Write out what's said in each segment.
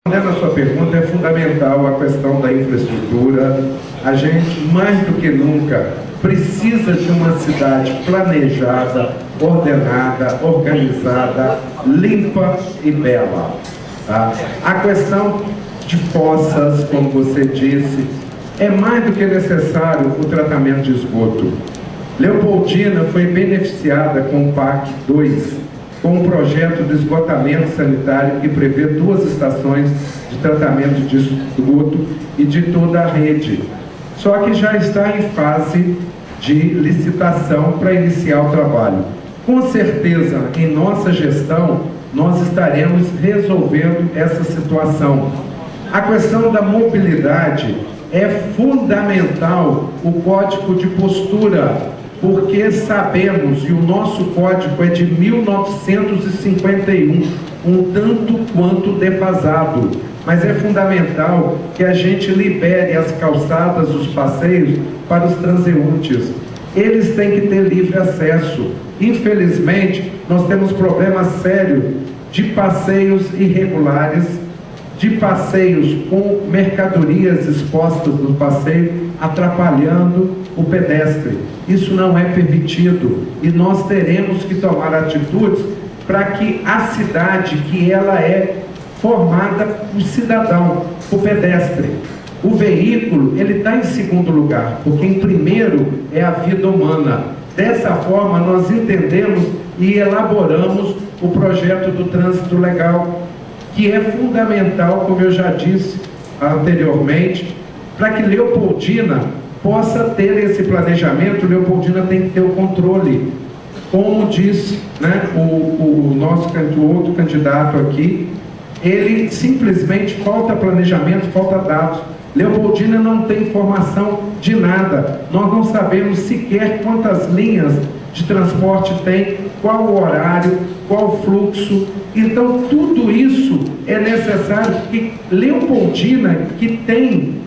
Respondendo a sua pergunta, é fundamental a questão da infraestrutura. A gente, mais do que nunca, precisa de uma cidade planejada, ordenada, organizada, limpa e bela. Tá? A questão de fossas, como você disse, é mais do que necessário o tratamento de esgoto. Leopoldina foi beneficiada com o PAC 2, com um projeto de esgotamento sanitário que prevê 2 estações de tratamento de esgoto e de toda a rede. Só que já está em fase de licitação para iniciar o trabalho. Com certeza, em nossa gestão, nós estaremos resolvendo essa situação. A questão da mobilidade é fundamental, o código de postura, porque sabemos, e o nosso código é de 1951, um tanto quanto defasado, mas é fundamental que a gente libere as calçadas, os passeios para os transeuntes. Eles têm que ter livre acesso. Infelizmente, nós temos problemas sérios de passeios irregulares, de passeios com mercadorias expostas no passeio, atrapalhando o pedestre. Isso não é permitido e nós teremos que tomar atitudes para que a cidade, que ela é formada por cidadão, por pedestre. O veículo, ele está em segundo lugar, porque em primeiro é a vida humana. Dessa forma, nós entendemos e elaboramos o projeto do trânsito legal, que é fundamental, como eu já disse anteriormente, para que Leopoldina possa ter esse planejamento. Leopoldina tem que ter o controle. Como disse, né, o outro candidato aqui, ele simplesmente falta planejamento, falta dados. Leopoldina não tem informação de nada. Nós não sabemos sequer quantas linhas de transporte tem, qual o horário, qual o fluxo. Então, tudo isso é necessário, que Leopoldina, que tem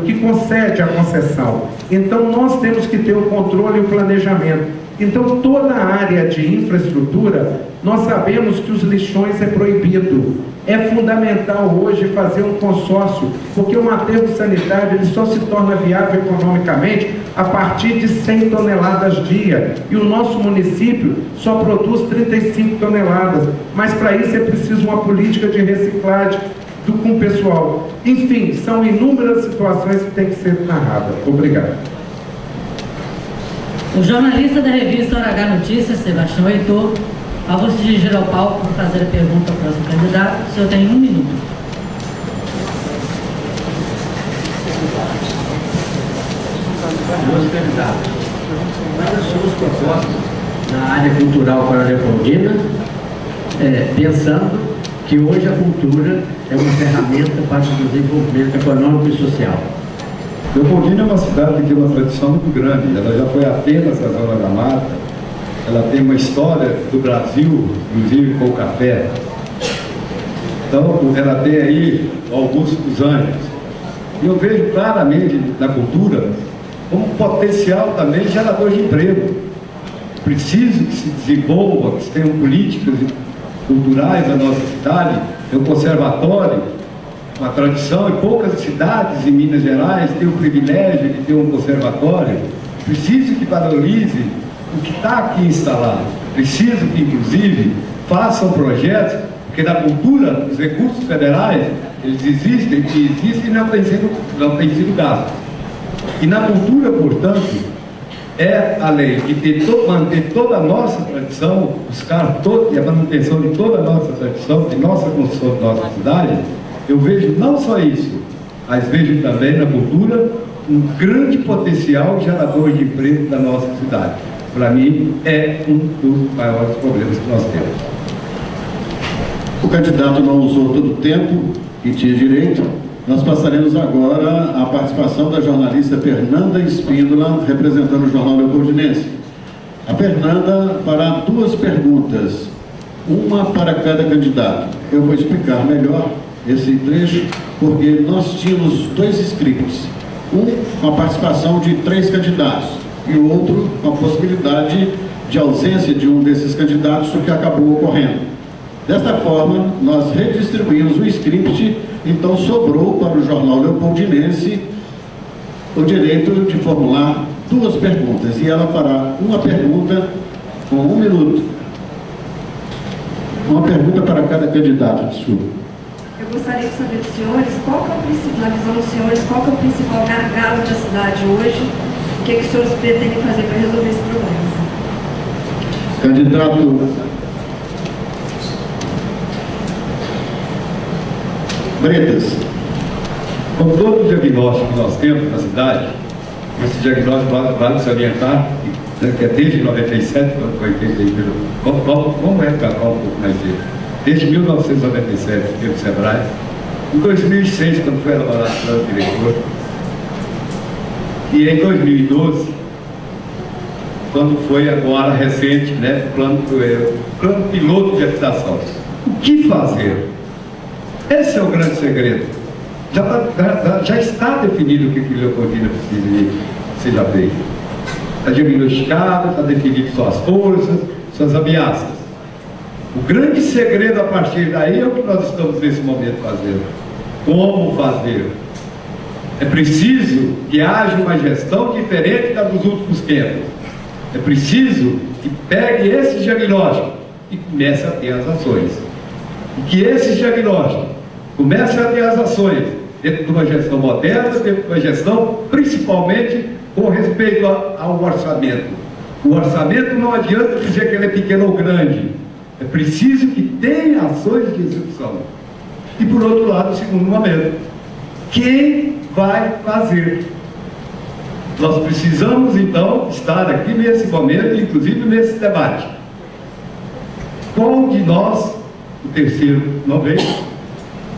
que concede a concessão. Então, nós temos que ter o controle e o planejamento. Então, toda a área de infraestrutura, nós sabemos que os lixões é proibido. É fundamental hoje fazer um consórcio, porque o aterro sanitário ele só se torna viável economicamente a partir de 100 toneladas dia. E o nosso município só produz 35 toneladas. Mas para isso é preciso uma política de reciclagem com o pessoal. Enfim, são inúmeras situações que têm que ser narradas. Obrigado. O jornalista da revista Hora H Notícias, Sebastião Heitor, ao se dirigir ao palco para fazer a pergunta ao próximo candidato. O senhor tem 1 minuto. Senhores candidatos, quais as suas propostas na área cultural para a Leopoldina, pensando que hoje a cultura é uma ferramenta para o desenvolvimento econômico e social? Leopoldina é uma cidade que tem uma tradição muito grande. Ela já foi apenas a Zona da Mata. Ela tem uma história do Brasil, inclusive com o café. Então, ela tem aí Augusto dos Anjos. E eu vejo claramente na cultura como um potencial também gerador de emprego. Preciso que se desenvolva, que se tenham políticas culturais na nossa cidade, tem um conservatório, uma tradição, e poucas cidades em Minas Gerais têm o privilégio de ter um conservatório. Preciso que valorize o que está aqui instalado. Preciso que, inclusive, façam projetos, porque na cultura, os recursos federais, eles existem e não têm sido gastos. E na cultura, portanto, é a lei de manter toda a nossa tradição, buscar a manutenção de toda a nossa tradição, de nossa construção de nossa cidade. Eu vejo não só isso, mas vejo também na cultura um grande potencial gerador de emprego da nossa cidade. Para mim, é um dos maiores problemas que nós temos. O candidato não usou todo o tempo que tinha direito. Nós passaremos agora à participação da jornalista Fernanda Espíndola, representando o Jornal Leopoldinense. A Fernanda fará 2 perguntas, uma para cada candidato. Eu vou explicar melhor esse trecho, porque nós tínhamos 2 scripts. Um com a participação de 3 candidatos e o outro com a possibilidade de ausência de um desses candidatos, o que acabou ocorrendo. Desta forma, nós redistribuímos o script, então sobrou para o Jornal Leopoldinense o direito de formular 2 perguntas, e ela fará uma pergunta com 1 minuto. Uma pergunta para cada candidato, desculpa. Eu gostaria de saber dos senhores, na visão dos senhores, qual que é o principal gargalo da cidade hoje? O que os senhores pretendem fazer para resolver esse problema? Candidato Bretas. Com todo o diagnóstico que nós temos na cidade, esse diagnóstico vale salientar que é desde 97, quando foi feito aí pelo... Vamos recalcar um pouco mais cedo. Desde 1997, pelo SEBRAE, em 2006, quando foi elaborado o plano diretor, e em 2012, quando foi agora recente, né, plano piloto de habitação. O que fazer? Esse é o grande segredo. Já está definido o que o Leopoldina precisa feito. Está diagnosticado, está definido suas forças, suas ameaças. O grande segredo a partir daí é o que nós estamos nesse momento fazendo. Como fazer? É preciso que haja uma gestão diferente da dos últimos tempos. É preciso que pegue esse diagnóstico e comece a ter as ações. E que esse diagnóstico comece a ter as ações dentro de uma gestão moderna, dentro de uma gestão principalmente com respeito ao orçamento. O orçamento não adianta dizer que ele é pequeno ou grande. É preciso que tenha ações de execução. E por outro lado, segundo momento, quem vai fazer? Nós precisamos então estar aqui nesse momento, inclusive nesse debate. Qual de nós, o terceiro não veio,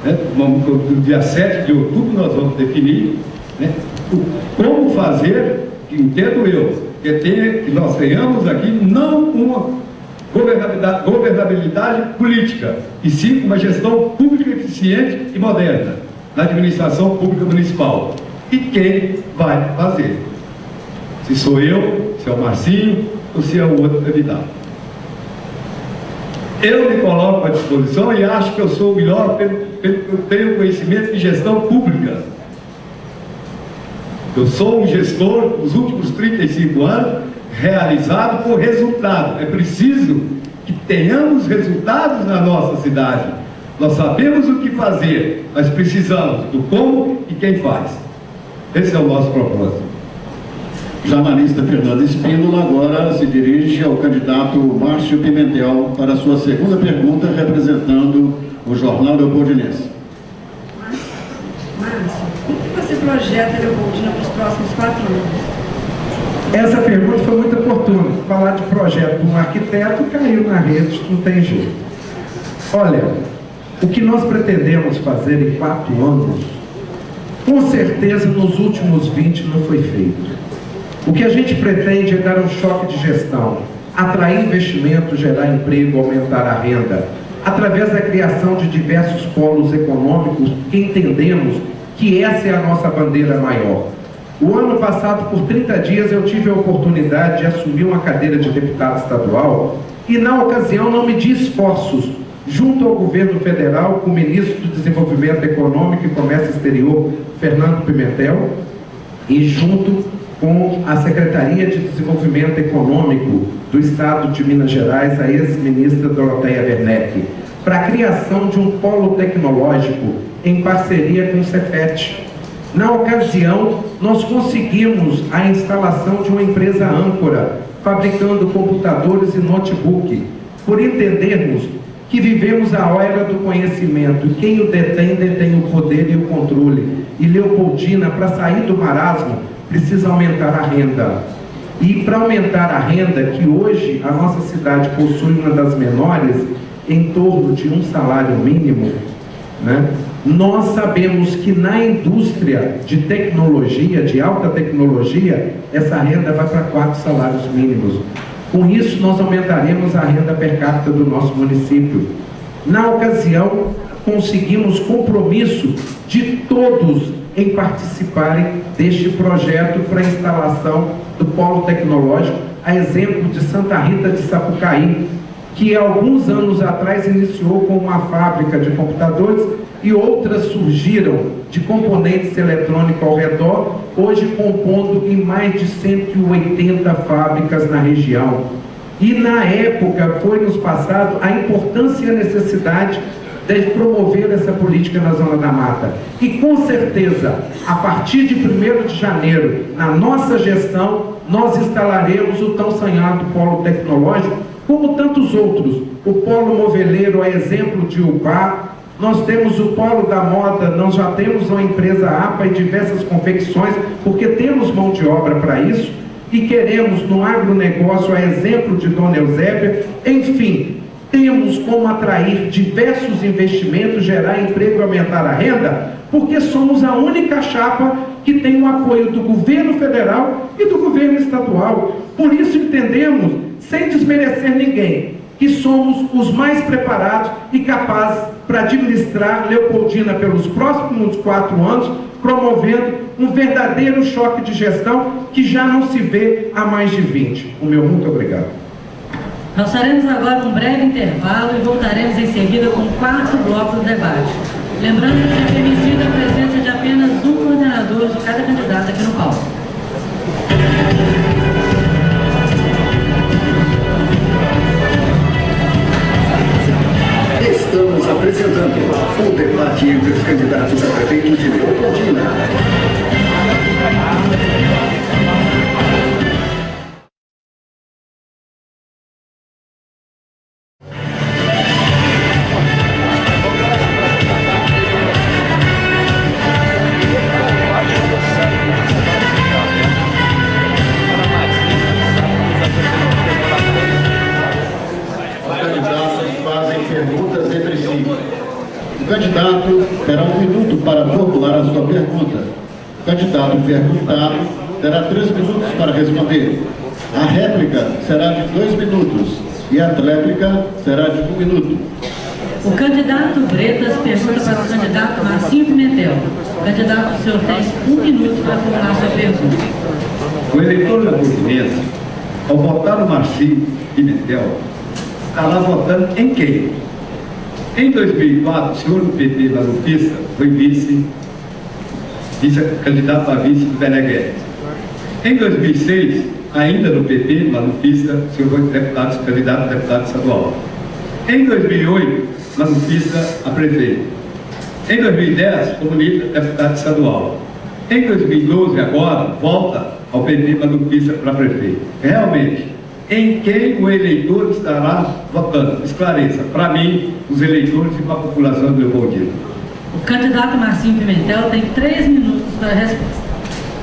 né? No dia 7 de outubro nós vamos definir, né, como fazer, que entendo eu, que nós tenhamos aqui não uma governabilidade política, e sim uma gestão pública eficiente e moderna na administração pública municipal. E quem vai fazer? Se sou eu, se é o Marcinho ou se é o outro candidato. Eu me coloco à disposição e acho que eu sou o melhor pelo que eu tenho conhecimento de gestão pública. Eu sou um gestor dos últimos 35 anos realizado por resultado. É preciso que tenhamos resultados na nossa cidade. Nós sabemos o que fazer, mas precisamos do como e quem faz. Esse é o nosso propósito. Jornalista Fernanda Espíndola agora se dirige ao candidato Márcio Pimentel para a sua segunda pergunta, representando o Jornal Leopoldinense. Márcio, como que você projeta a Leopoldina para os próximos 4 anos? Essa pergunta foi muito oportuna. Falar de projeto de um arquiteto caiu na rede, não tem jeito. Olha, o que nós pretendemos fazer em 4 anos, com certeza nos últimos 20 não foi feito. O que a gente pretende é dar um choque de gestão, atrair investimento, gerar emprego, aumentar a renda, através da criação de diversos polos econômicos, que entendemos que essa é a nossa bandeira maior. O ano passado, por 30 dias, eu tive a oportunidade de assumir uma cadeira de deputado estadual e, na ocasião, não medi esforços junto ao governo federal, com o ministro do Desenvolvimento Econômico e Comércio Exterior, Fernando Pimentel, e junto com a Secretaria de Desenvolvimento Econômico do Estado de Minas Gerais, a ex-ministra Doroteia Werneck, para a criação de um polo tecnológico em parceria com o Cefet. Na ocasião, nós conseguimos a instalação de uma empresa âncora, fabricando computadores e notebook, por entendermos que vivemos a era do conhecimento, e quem o detém o poder e o controle. E Leopoldina, para sair do marasmo, precisa aumentar a renda. E para aumentar a renda, que hoje a nossa cidade possui uma das menores, em torno de um salário mínimo, né? Nós sabemos que na indústria de tecnologia, de alta tecnologia, essa renda vai para 4 salários mínimos. Com isso, nós aumentaremos a renda per capita do nosso município. Na ocasião, conseguimos compromisso de todos em participarem deste projeto para a instalação do polo tecnológico, a exemplo de Santa Rita de Sapucaí, que alguns anos atrás iniciou com uma fábrica de computadores e outras surgiram de componentes eletrônicos ao redor, hoje compondo em mais de 180 fábricas na região. E na época foi nos passado a importância e a necessidade de promover essa política na Zona da Mata. E com certeza, a partir de 1º de janeiro, na nossa gestão, nós instalaremos o tão sonhado polo tecnológico, como tantos outros. O polo moveleiro é exemplo de UPA, nós temos o polo da moda, nós já temos uma empresa APA e diversas confecções, porque temos mão de obra para isso, e queremos no agronegócio, a exemplo de Dona Eusébia, enfim, temos como atrair diversos investimentos, gerar emprego e aumentar a renda, porque somos a única chapa que tem o apoio do governo federal e do governo estadual. Por isso entendemos, sem desmerecer ninguém, que somos os mais preparados e capazes para administrar Leopoldina pelos próximos 4 anos, promovendo um verdadeiro choque de gestão que já não se vê há mais de 20. O meu muito obrigado. Nós faremos agora um breve intervalo e voltaremos em seguida com o 4º bloco do debate. Lembrando que é permitida a presença de apenas um coordenador de cada candidato aqui no palco. Estamos apresentando o debate entre os candidatos a prefeito de Leopoldina. O candidato terá 1 minuto para formular a sua pergunta. O candidato perguntado terá 3 minutos para responder. A réplica será de 2 minutos e a tréplica será de 1 minuto. O candidato Bretas pergunta para o candidato Marcinho Pimentel. Candidato, o senhor tem 1 minuto para formular a sua pergunta. O eleitor leopoldinense, ao votar no Marcinho Pimentel, estará votando em quem? Em 2004, o senhor do PT, Malufissa, foi vice-candidato a vice do Beneguete. Em 2006, ainda no PT, Malufissa, o senhor foi candidato a deputado estadual. Em 2008, Malufissa a prefeito. Em 2010, comunista, deputado estadual. Em 2012, agora, volta ao PT, Malufissa para prefeito. Realmente, em quem o eleitor estará votando? Esclareça, para mim, os eleitores e para a população do Leopoldina. O candidato Marcinho Pimentel tem 3 minutos para a resposta.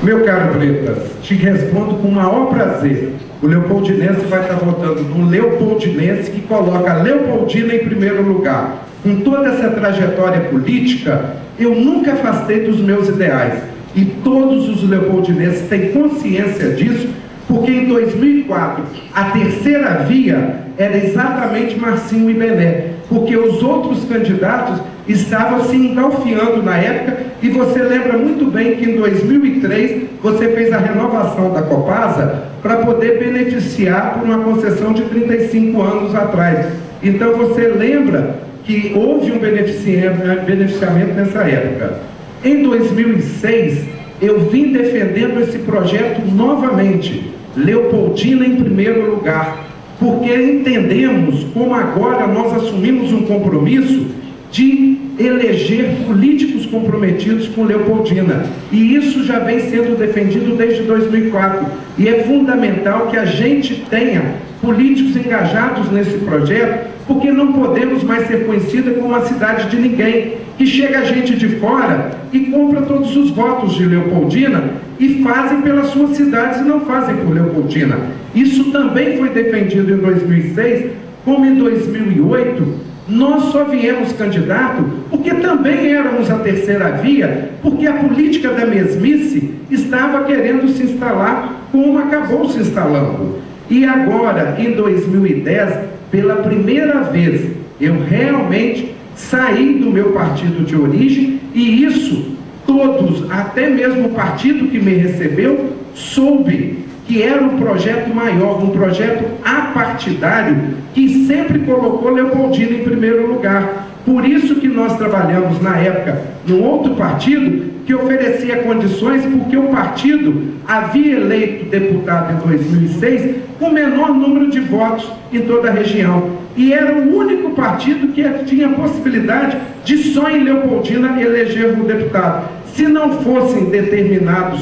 Meu caro Bretas, te respondo com o maior prazer. O leopoldinense vai estar votando no leopoldinense que coloca a Leopoldina em primeiro lugar. Com toda essa trajetória política, eu nunca afastei dos meus ideais. E todos os leopoldinenses têm consciência disso, porque em 2004, a terceira via era exatamente Marcinho e Bené, porque os outros candidatos estavam se engalfiando na época, e você lembra muito bem que em 2003 você fez a renovação da Copasa para poder beneficiar por uma concessão de 35 anos atrás. Então você lembra que houve um beneficiamento nessa época. Em 2006, eu vim defendendo esse projeto novamente, Leopoldina em primeiro lugar, porque entendemos como agora nós assumimos um compromisso de eleger políticos comprometidos com Leopoldina, e isso já vem sendo defendido desde 2004, e é fundamental que a gente tenha políticos engajados nesse projeto, porque não podemos mais ser conhecida como uma cidade de ninguém, que chega gente de fora e compra todos os votos de Leopoldina e fazem pelas suas cidades e não fazem por Leopoldina. Isso também foi defendido em 2006, como em 2008, nós só viemos candidato porque também éramos a terceira via, porque a política da mesmice estava querendo se instalar como acabou se instalando. E agora, em 2010, pela primeira vez, eu realmente saí do meu partido de origem, e isso todos, até mesmo o partido que me recebeu, soube que era um projeto maior, um projeto apartidário, que sempre colocou Leopoldina em primeiro lugar. Por isso que nós trabalhamos na época num outro partido que oferecia condições, porque o partido havia eleito deputado em 2006 com o menor número de votos em toda a região. E era o único partido que tinha a possibilidade de só em Leopoldina eleger um deputado. Se não fossem determinados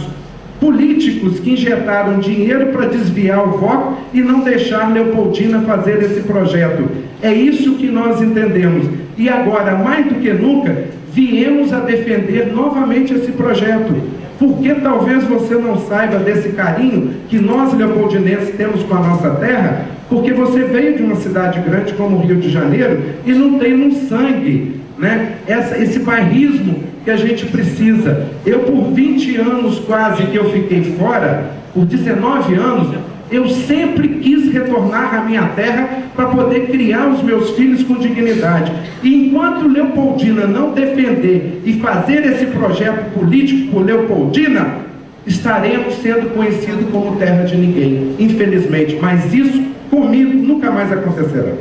políticos que injetaram dinheiro para desviar o voto e não deixar Leopoldina fazer esse projeto. É isso que nós entendemos. E agora, mais do que nunca, viemos a defender novamente esse projeto. Porque talvez você não saiba desse carinho que nós, leopoldinenses, temos com a nossa terra, porque você veio de uma cidade grande como o Rio de Janeiro e não tem no sangue, né, esse bairrismo que a gente precisa. Eu, por 20 anos quase que eu fiquei fora, por 19 anos, eu sempre quis retornar à minha terra para poder criar os meus filhos com dignidade. E enquanto Leopoldina não defender e fazer esse projeto político por Leopoldina, estaremos sendo conhecidos como terra de ninguém, infelizmente. Mas isso, comigo, nunca mais acontecerá.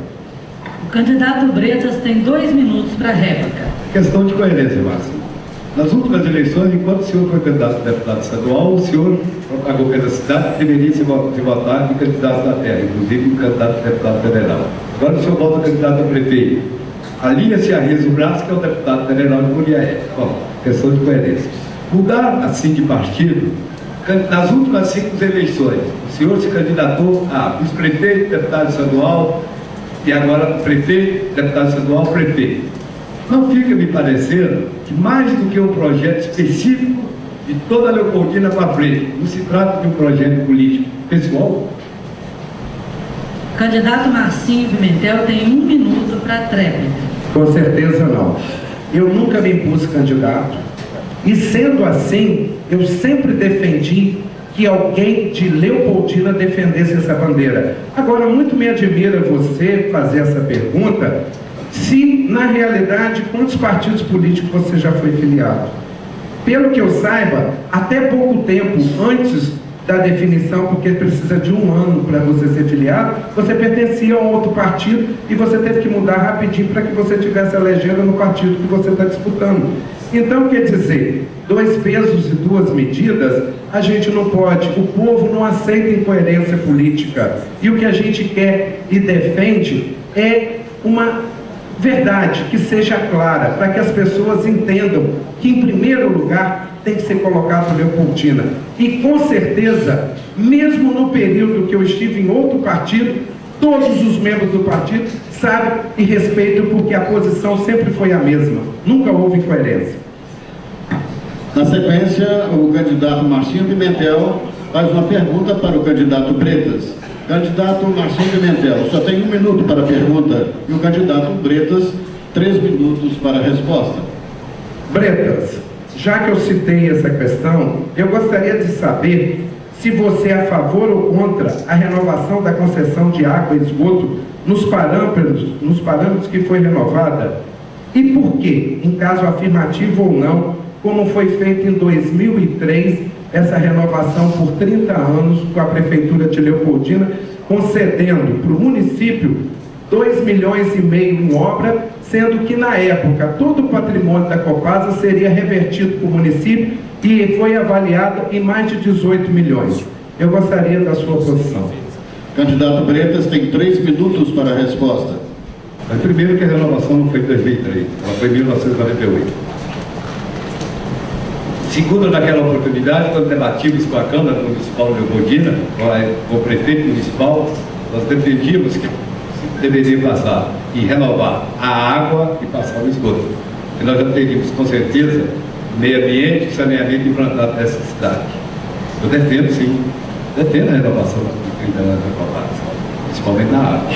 O candidato Bretas tem 2 minutos para réplica. Questão de coerência, Márcio. Nas últimas eleições, enquanto o senhor foi candidato a deputado estadual, o senhor, a governo da cidade, deveria se votar em candidato da terra, inclusive em candidato a deputado federal. Agora o senhor vota candidato a prefeito. Alinha-se a Rezo Brás, que é o deputado federal de Muriaé. Bom, questão de coerência. Mudar assim de partido, nas últimas 5 eleições, o senhor se candidatou a vice-prefeito, deputado estadual, e agora prefeito, deputado estadual, prefeito. Não fica me parecendo que mais do que um projeto específico de toda a Leopoldina para frente, não se trata de um projeto político pessoal? O candidato Marcinho Pimentel tem 1 minuto para tréplica. Com certeza não. Eu nunca me impus candidato. E sendo assim, eu sempre defendi que alguém de Leopoldina defendesse essa bandeira. Agora, muito me admira você fazer essa pergunta, se, na realidade, quantos partidos políticos você já foi filiado? Pelo que eu saiba, até pouco tempo antes da definição, porque precisa de 1 ano para você ser filiado, você pertencia a um outro partido e você teve que mudar rapidinho para que você tivesse a legenda no partido que você está disputando. Então, quer dizer, 2 pesos e 2 medidas, a gente não pode, o povo não aceita incoerência política. E o que a gente quer e defende é uma verdade que seja clara, para que as pessoas entendam que, em primeiro lugar, tem que ser colocado Leopoldina. E, com certeza, mesmo no período que eu estive em outro partido, todos os membros do partido sabem e respeitam, porque a posição sempre foi a mesma. Nunca houve incoerência. Na sequência, o candidato Marcinho Pimentel faz uma pergunta para o candidato Bretas. Candidato Marcinho Pimentel, só tem 1 minuto para a pergunta e o candidato Bretas, 3 minutos para a resposta. Bretas, já que eu citei essa questão, eu gostaria de saber se você é a favor ou contra a renovação da concessão de água e esgoto nos parâmetros que foi renovada, e por quê, em caso afirmativo ou não, como foi feito em 2003, essa renovação por 30 anos com a Prefeitura de Leopoldina, concedendo para o município 2,5 milhões em obra, sendo que na época todo o patrimônio da Copasa seria revertido para o município e foi avaliado em mais de 18 milhões. Eu gostaria da sua posição. Candidato Bretas tem 3 minutos para a resposta. Mas primeiro que a renovação não foi em 2003, ela foi em 1998. Segundo, naquela oportunidade, quando debatimos com a Câmara Municipal de Leopoldina, com o prefeito municipal, nós defendíamos que deveria passar e renovar a água e passar o esgoto. E nós já teríamos, com certeza, meio ambiente e saneamento implantado nessa cidade. Eu defendo, sim, defendo a renovação da Copasa, principalmente na água.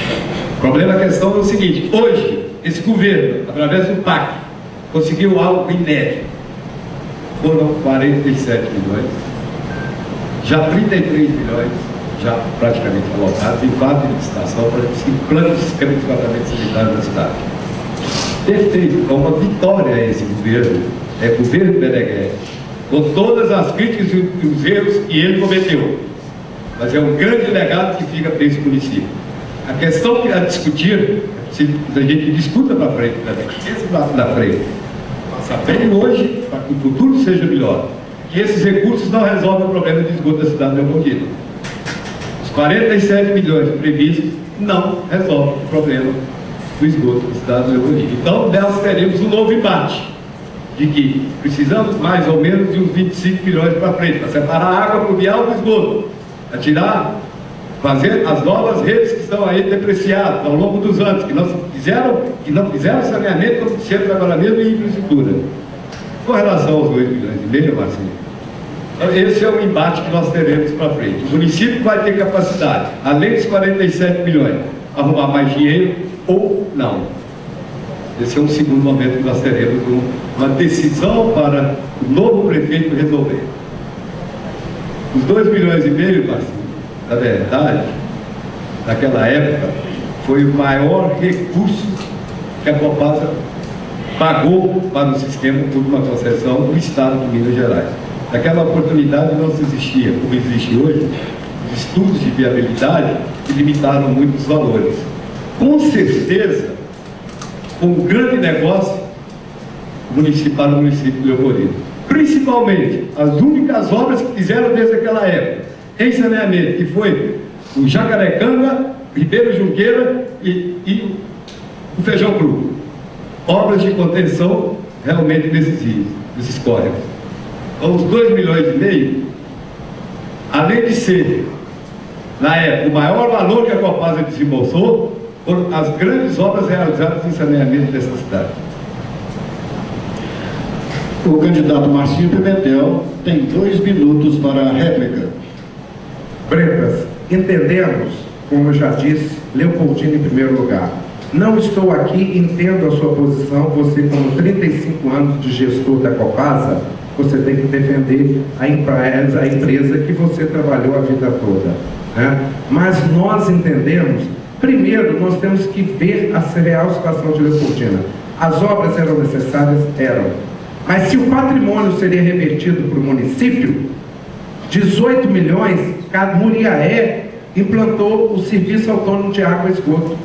O problema da questão é o seguinte: hoje, esse governo, através do PAC, conseguiu algo inédito. Foram 47 milhões, já 33 milhões, já praticamente alocados em fase de licitação para os planos de sistema de tratamento sanitário da cidade. Perfeito, é uma vitória a esse governo, é o governo Meneghel, com todas as críticas e os erros que ele cometeu. mas é um grande legado que fica para esse município. A questão que a discutir, se a gente discuta para frente também, esse lado da frente, passar bem hoje, para que o futuro seja melhor. E esses recursos não resolvem o problema de esgoto da cidade de Leopoldina. Os 47 milhões previstos não resolvem o problema do esgoto da cidade de Leopoldina. Então, nós teremos um novo embate, de que precisamos mais ou menos de uns 25 milhões para frente, para separar a água pluvial do esgoto, para tirar, fazer as novas redes que estão aí depreciadas ao longo dos anos, que não fizeram saneamento, como disseram agora mesmo, em infraestrutura. Com relação aos 2,5 milhões, Marcinho, esse é o embate que nós teremos para frente. O município vai ter capacidade, além dos 47 milhões, arrumar mais dinheiro ou não. Esse é um segundo momento que nós teremos uma decisão para o novo prefeito resolver. Os 2,5 milhões, Marcinho, na verdade, naquela época, foi o maior recurso que a Copasa pagou para o sistema por uma concessão do Estado de Minas Gerais. Naquela oportunidade não existia, como existe hoje, os estudos de viabilidade que limitaram muito os valores. Com certeza, um grande negócio para o município de Leopoldina. Principalmente, as únicas obras que fizeram desde aquela época, em saneamento, que foi o Jacarecanga, Ribeiro Junqueira e o Feijão Cru. Obras de contenção realmente desses rios, desses córregos. Então, os 2,5 milhões, além de ser, na época, o maior valor que a Copasa desembolsou, foram as grandes obras realizadas em saneamento dessa cidade. O candidato Marcinho Pimentel tem 2 minutos para a réplica. Bretas, entendemos, como eu já disse, Leopoldina em primeiro lugar. Não estou aqui, entendo a sua posição, você como 35 anos de gestor da Copasa, você tem que defender a empresa que você trabalhou a vida toda, né? Mas nós entendemos, primeiro nós temos que ver a real situação de Leopoldina. As obras eram necessárias? Eram. Mas se o patrimônio seria revertido para o município, 18 milhões, Muriaé implantou o Serviço Autônomo de Água e Esgoto.